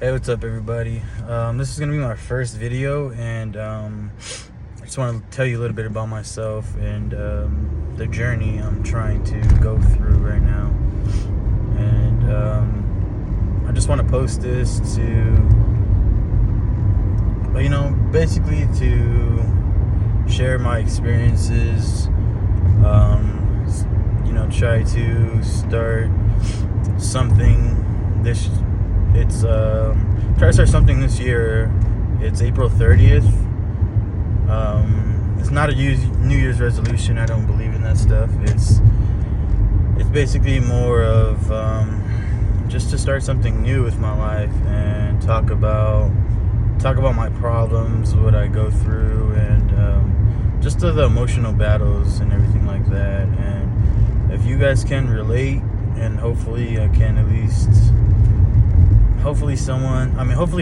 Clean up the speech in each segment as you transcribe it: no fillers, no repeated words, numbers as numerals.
Hey, what's up, everybody? This is gonna be my first video, and I just want to tell you a little bit about myself and the journey I'm trying to go through right now. And I just want to post this to, basically to share my experiences. Try to start something try to start something this year. It's April 30th. It's not a New Year's resolution. I don't believe in that stuff. It's basically more of just to start something new with my life and talk about my problems, what I go through, and just the emotional battles and everything like that. And if you guys can relate, and hopefully I can at least, hopefully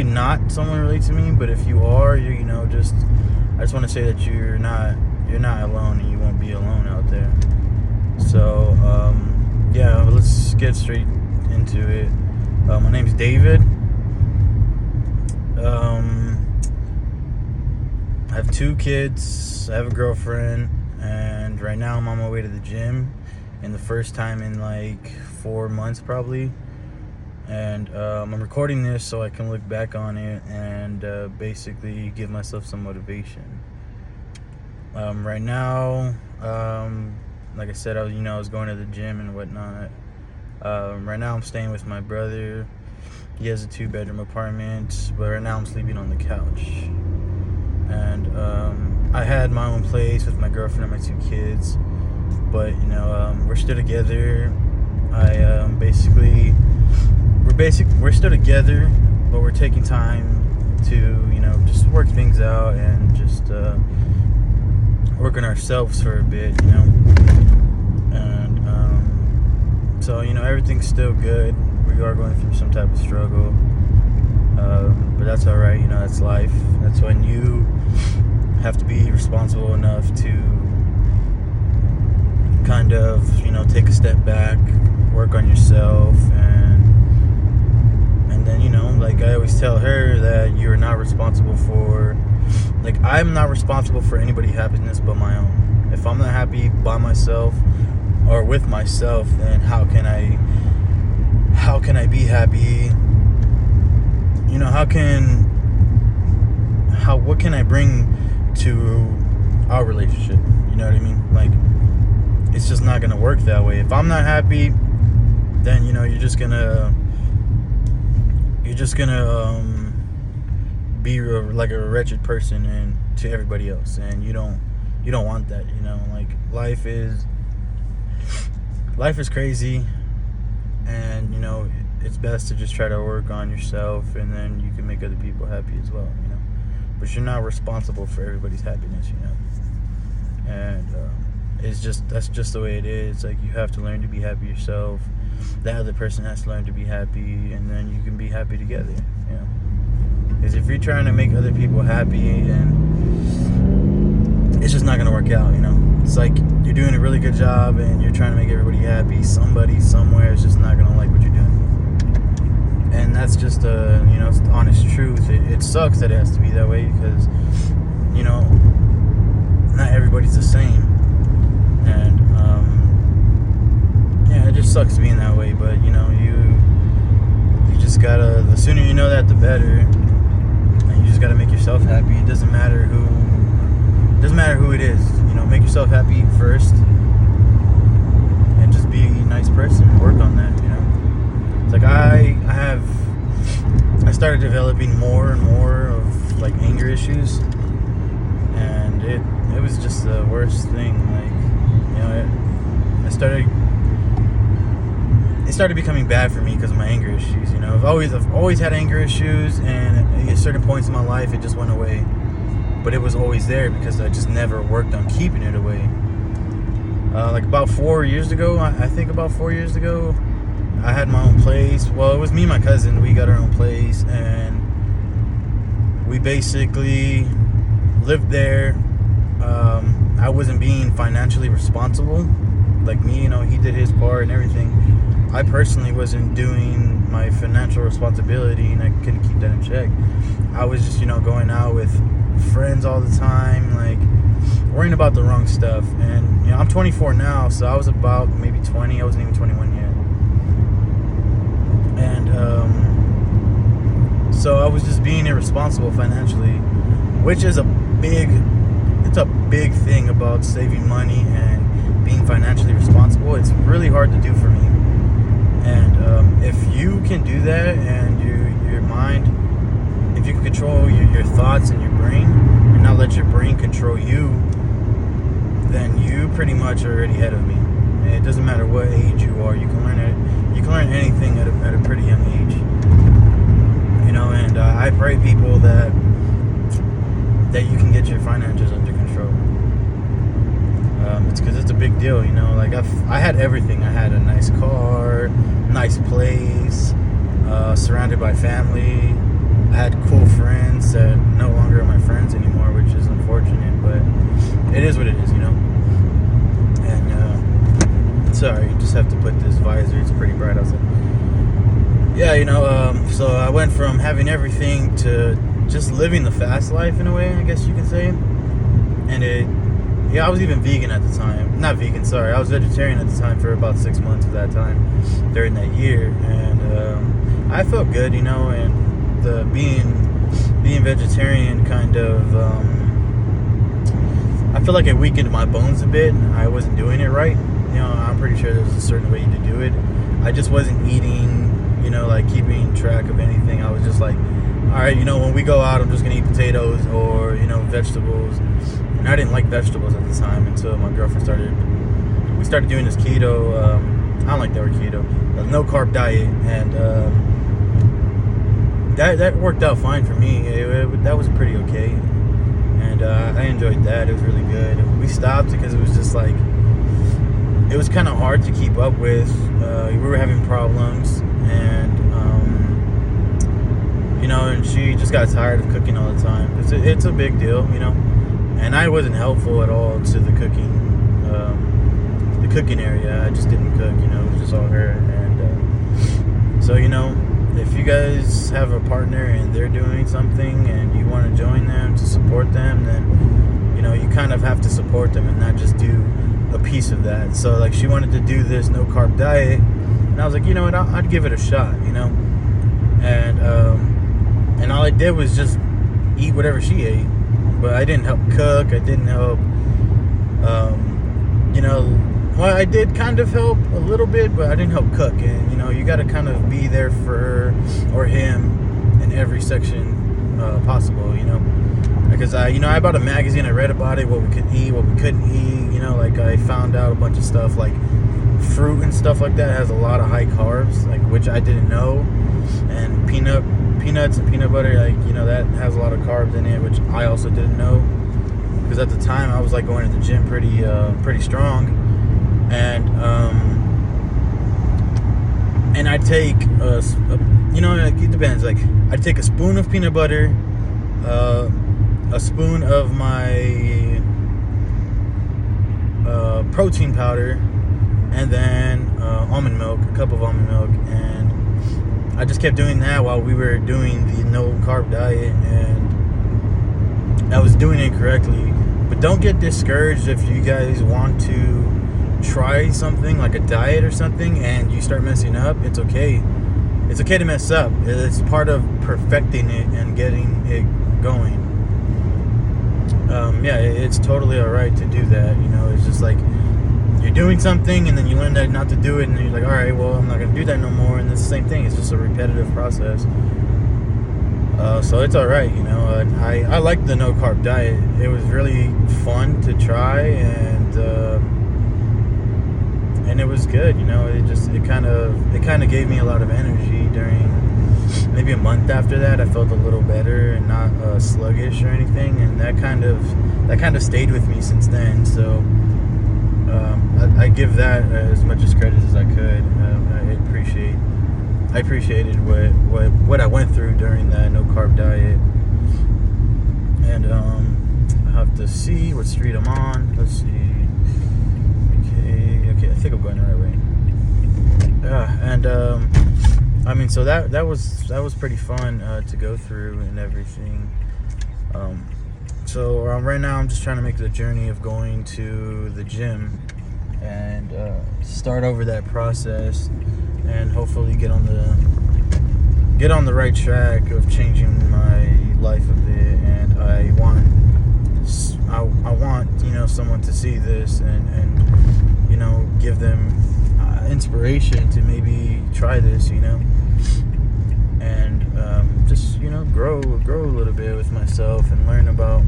not someone relate to me, but if you are, I just want to say that you're not alone, and you won't be alone out there. So let's get straight into it. My name's David. I have 2 kids. I have a girlfriend, and right now I'm on my way to the gym, and the first time in like 4 months probably. And I'm recording this so I can look back on it and basically give myself some motivation. Right now, like I said, I was going to the gym and whatnot. Right now I'm staying with my brother. He has a 2-bedroom apartment, but right now I'm sleeping on the couch. And I had my own place with my girlfriend and my 2 kids, but we're still together. We're still together, but we're taking time to just work things out and just work on ourselves for a bit, and so everything's still good. We are going through some type of struggle, but that's all right. That's life. That's when you have to be responsible enough to kind of take a step back, work on yourself, and then like I always tell her, that you're not responsible for, I'm not responsible for anybody's happiness but my own. If I'm not happy by myself or with myself, then how can I be happy? What can I bring to our relationship? You know what I mean? It's just not gonna work that way. If I'm not happy, then you're just gonna be like a wretched person and to everybody else, and you don't want that. Life is crazy, and it's best to just try to work on yourself, and then you can make other people happy as well. But you're not responsible for everybody's happiness. And that's just the way it is. You have to learn to be happy yourself. The other person has to learn to be happy, and then you can be happy together. Because if you're trying to make other people happy, and it's just not gonna work out. It's like you're doing a really good job and you're trying to make everybody happy. Somebody somewhere is just not gonna like what you're doing, and that's just it's the honest truth. It sucks that it has to be that way, because not everybody's the same. And it just sucks being that way, but you just gotta, the sooner you know that, the better. And you just gotta make yourself happy. It doesn't matter who it is. Make yourself happy first, and just be a nice person. Work on that. It's like I started developing more and more of anger issues, and it was just the worst thing. It started becoming bad for me because of my anger issues. I've always had anger issues, and at certain points in my life it just went away, but it was always there because I just never worked on keeping it away. About 4 years ago, I think about 4 years ago, I had my own place. Well, it was me and my cousin. We got our own place, and we basically lived there. I wasn't being financially responsible. He did his part and everything, I personally wasn't doing my financial responsibility, and I couldn't keep that in check. I was just, going out with friends all the time, like worrying about the wrong stuff. And I'm 24 now, so I was about maybe 20. I wasn't even 21 yet. And so I was just being irresponsible financially, which is a big thing about saving money and being financially responsible. It's really hard to do for me. And if you can do that, and your mind, if you can control your thoughts and your brain, and not let your brain control you, then you pretty much are already ahead of me. And it doesn't matter what age you are. You can learn it. You can learn anything at a pretty young age. And I pray people that you can get your finances under control. It's because it's a big deal. Like I had everything. I had a nice car, nice place, surrounded by family. I had cool friends that no longer are my friends anymore, which is unfortunate, but it is what it is, And sorry, just have to put this visor. It's pretty bright outside. Yeah, so I went from having everything to just living the fast life in a way, I guess you could say. And I was even vegan at the time. Not vegan, sorry. I was vegetarian at the time for about 6 months of that time during that year. And I felt good, and the being vegetarian kind of, I feel like it weakened my bones a bit. I wasn't doing it right. I'm pretty sure there's a certain way to do it. I just wasn't eating, like keeping track of anything. I was just like, all right, when we go out, I'm just going to eat potatoes or, vegetables. And I didn't like vegetables at the time until my girlfriend we started doing this keto, I don't like the word keto, a no carb diet. And that worked out fine for me. That was pretty okay. And I enjoyed that. It was really good. And we stopped because it was just like, it was kind of hard to keep up with. We were having problems, and and she just got tired of cooking all the time. It's a big deal, and I wasn't helpful at all to the cooking area. I just didn't cook, it was just all her. And so if you guys have a partner and they're doing something and you want to join them to support them, then you kind of have to support them and not just do a piece of that. So like, she wanted to do this no carb diet, and I was like, you know what, I'd give it a shot, and all I did was just eat whatever she ate, but I didn't help cook. I didn't help, well, I did kind of help a little bit, but I didn't help cook. And you got to kind of be there for her or him in every section possible, because I bought a magazine. I read about it, what we could eat, what we couldn't eat. Like I found out a bunch of stuff, like fruit and stuff like that has a lot of high carbs, like, which I didn't know. And peanuts and peanut butter, like, that has a lot of carbs in it, which I also didn't know, because at the time I was like going to the gym pretty strong. And I'd take it depends, like I'd take a spoon of peanut butter, a spoon of my protein powder, and then almond milk, a cup of almond milk. And I just kept doing that while we were doing the no carb diet, and I was doing it correctly. But don't get discouraged if you guys want to try something like a diet or something and you start messing up. It's okay. It's okay to mess up. It's part of perfecting it and getting it going. It's totally alright to do that. It's just like you're doing something and then you learn that not to do it, and then you're like, alright, well, I'm not going to do that no more. And it's the same thing. It's just a repetitive process. So it's alright, I like the no carb diet. It was really fun to try, and it was good. It kind of gave me a lot of energy during maybe a month after that. I felt a little better and not sluggish or anything, and that kind of stayed with me since then. So I give that as much as credit as I could. I appreciated what I went through during that no carb diet. And I have to see what street I'm on. Let's see. Okay, I think I'm going the right way. Yeah, and I mean, so that was pretty fun to go through and everything. So right now I'm just trying to make the journey of going to the gym and start over that process, and hopefully get on the right track of changing my life a bit. And I want someone to see this and give them inspiration to maybe try this, and just grow a little bit with myself and learn about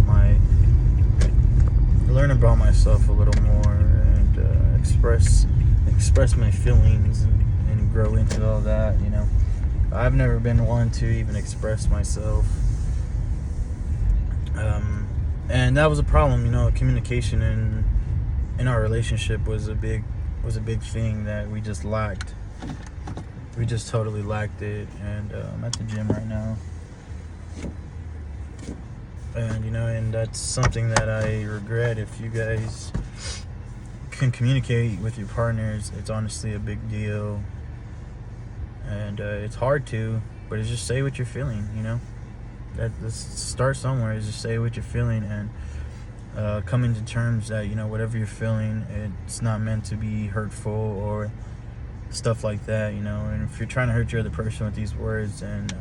myself a little more, and express my feelings, and grow into all that. I've never been one to even express myself, and that was a problem. Communication in our relationship was a big thing that we just lacked. We just totally lacked it. And I'm at the gym right now, and and that's something that I regret. If you guys can communicate with your partners, it's honestly a big deal, and it's hard to, but it's just say what you're feeling. Let's start somewhere. Is just say what you're feeling, and come into terms that whatever you're feeling, it's not meant to be hurtful or stuff like that. And if you're trying to hurt your other person with these words, and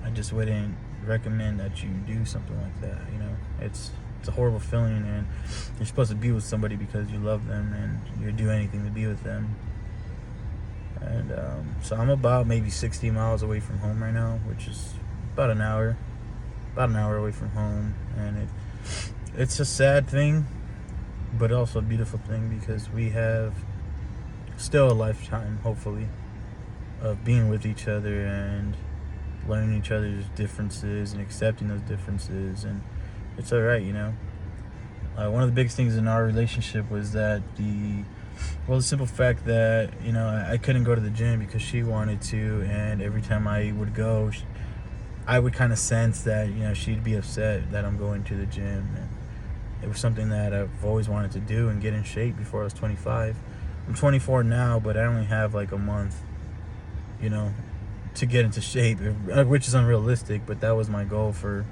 I just wouldn't recommend that you do something like that. It's a horrible feeling, and you're supposed to be with somebody because you love them and you'd do anything to be with them. And so I'm about maybe 60 miles away from home right now, which is about an hour away from home. And it's a sad thing, but also a beautiful thing, because we have still a lifetime, hopefully, of being with each other and learning each other's differences and accepting those differences. And it's all right. One of the biggest things in our relationship was that the simple fact that I couldn't go to the gym because she wanted to, and every time I would go, I would kind of sense that she'd be upset that I'm going to the gym. And it was something that I've always wanted to do and get in shape before I was 25. I'm 24 now, but I only have like a month to get into shape, which is unrealistic, but that was my goal for,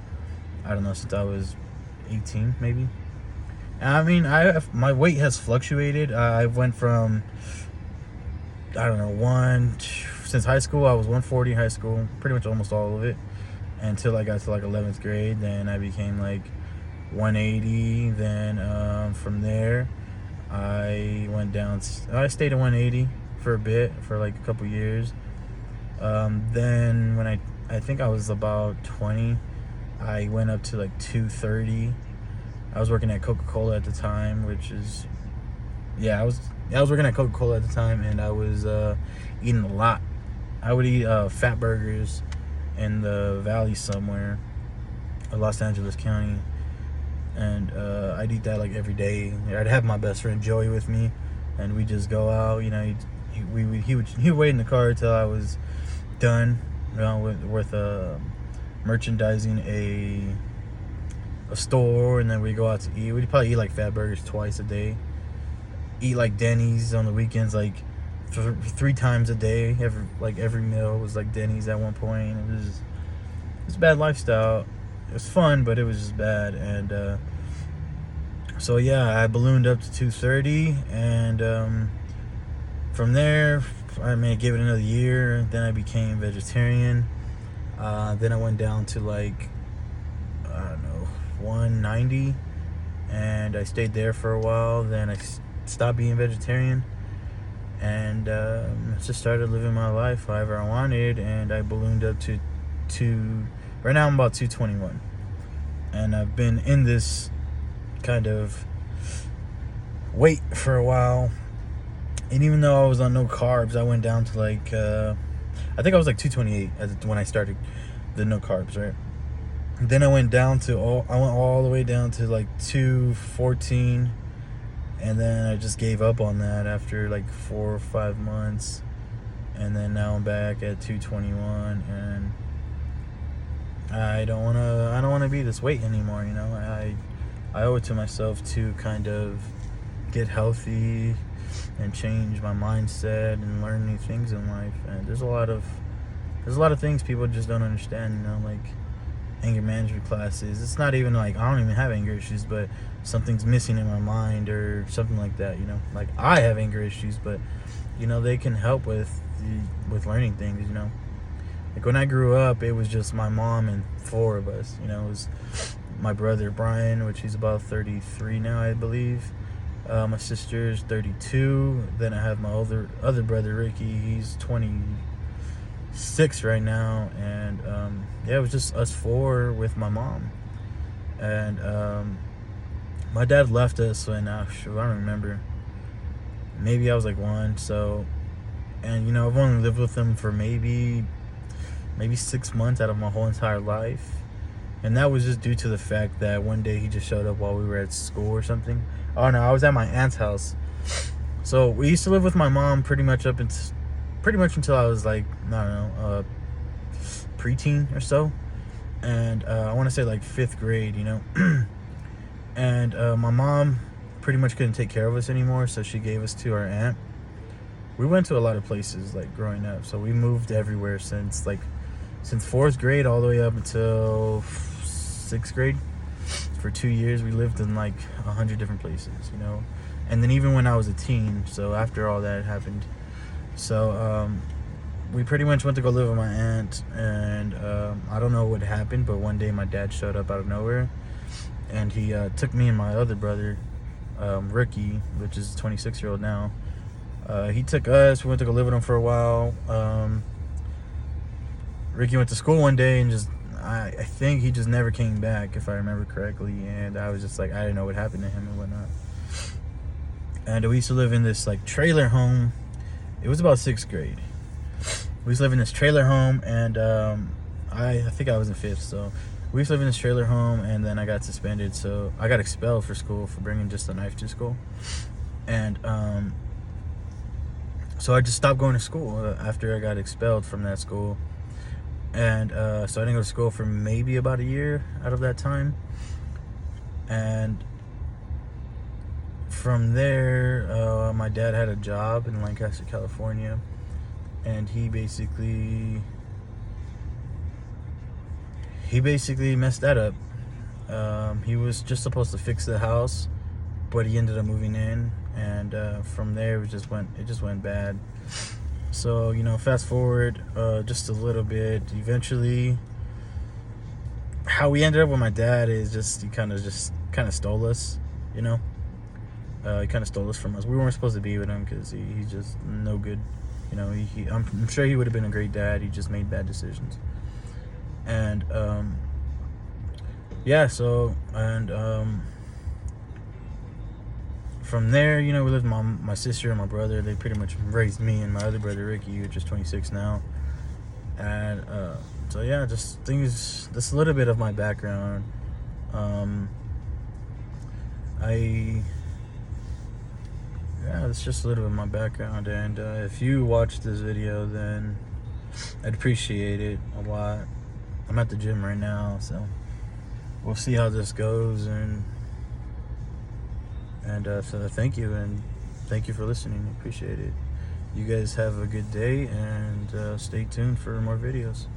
I don't know, since I was 18 maybe. I mean, my weight has fluctuated. I went from, I don't know, since high school, I was 140 in high school, pretty much almost all of it, until I got to like 11th grade. Then I became like 180. Then from there, I went down. I stayed at 180 for a bit, for like a couple years. Then when I think I was about 20, I went up to like 230. I was working at Coca-Cola at the time, I was working at Coca-Cola at the time, and I was eating a lot. I would eat fat burgers in the valley somewhere, Los Angeles County, and I'd eat that like every day. I'd have my best friend Joey with me, and we'd just go out. He would wait in the car until I was done with merchandising a store, and then we go out to eat. We'd probably eat like fat burgers twice a day. Eat like Denny's on the weekends, like 3 times a day. Every meal was like Denny's at one point. It was a bad lifestyle. It was fun, but it was just bad. And so yeah, I ballooned up to 230, and from there, I give it another year. Then I became vegetarian. Then I went down to like, I don't know, 190, and I stayed there for a while. Then I stopped being vegetarian, and just started living my life however I wanted, and I ballooned up to right now I'm about 221, and I've been in this kind of weight for a while. And even though I was on no carbs, I went down to like I think I was like 228 when I started the no carbs, right? Then I went all the way down to like 214, and then I just gave up on that after like 4 or 5 months, and then now I'm back at 221, and I don't wanna be this weight anymore. I owe it to myself to kind of get healthy, and change my mindset and learn new things in life. And there's a lot of things people just don't understand, you know, like anger management classes. It's not even like I don't even have anger issues, but something's missing in my mind or something like that, you know. Like I have anger issues, but you know, they can help with learning things, you know. Like when I grew up, it was just my mom and 4 of us, you know. It was my brother Brian, which he's about 33 now, I believe. My sister's 32. Then I have my other brother Ricky. He's 26 right now, and yeah, it was just us 4 with my mom. And my dad left us when I don't remember. Maybe I was like 1. So, and you know, I've only lived with him for maybe 6 months out of my whole entire life. And that was just due to the fact that one day he just showed up while we were at school or something. Oh no, I was at my aunt's house. So we used to live with my mom pretty much until I was like, I don't know, preteen or so. And I want to say like 5th grade, you know. And my mom pretty much couldn't take care of us anymore, so she gave us to our aunt. We went to a lot of places like growing up, so we moved everywhere since 4th grade all the way up until 6th grade. For 2 years we lived in like 100 different places, you know. And then even when I was a teen, so after all that happened, so we pretty much went to go live with my aunt. And I don't know what happened, but one day my dad showed up out of nowhere, and he took me and my other brother, Ricky, which is a 26-year-old now. He took us. We went to go live with him for a while. Ricky went to school one day and just I think he just never came back, if I remember correctly. And I was just like, I didn't know what happened to him and whatnot. And we used to live in this like trailer home. It was about 6th grade. We used to live in this trailer home, and I think I was in 5th. So we used to live in this trailer home, and then I got suspended. So I got expelled for school for bringing just a knife to school. And so I just stopped going to school after I got expelled from that school. And so I didn't go to school for maybe about a year out of that time. And from there, my dad had a job in Lancaster, California. And he basically messed that up. He was just supposed to fix the house, but he ended up moving in. And from there, it just went bad. So, you know, fast forward just a little bit. Eventually, how we ended up with my dad is he kind of stole us, you know. He kind of stole us from us. We weren't supposed to be with him because he's just no good. You know, I'm sure he would have been a great dad. He just made bad decisions. And yeah, so from there, you know, we lived with my sister and my brother. They pretty much raised me and my other brother Ricky, which is 26 now. And so yeah, just a little bit of my background. It's just a little bit of my background. And if you watch this video, then I'd appreciate it a lot. I'm at the gym right now, so we'll see how this goes. And so thank you, and thank you for listening. Appreciate it. You guys have a good day, and stay tuned for more videos.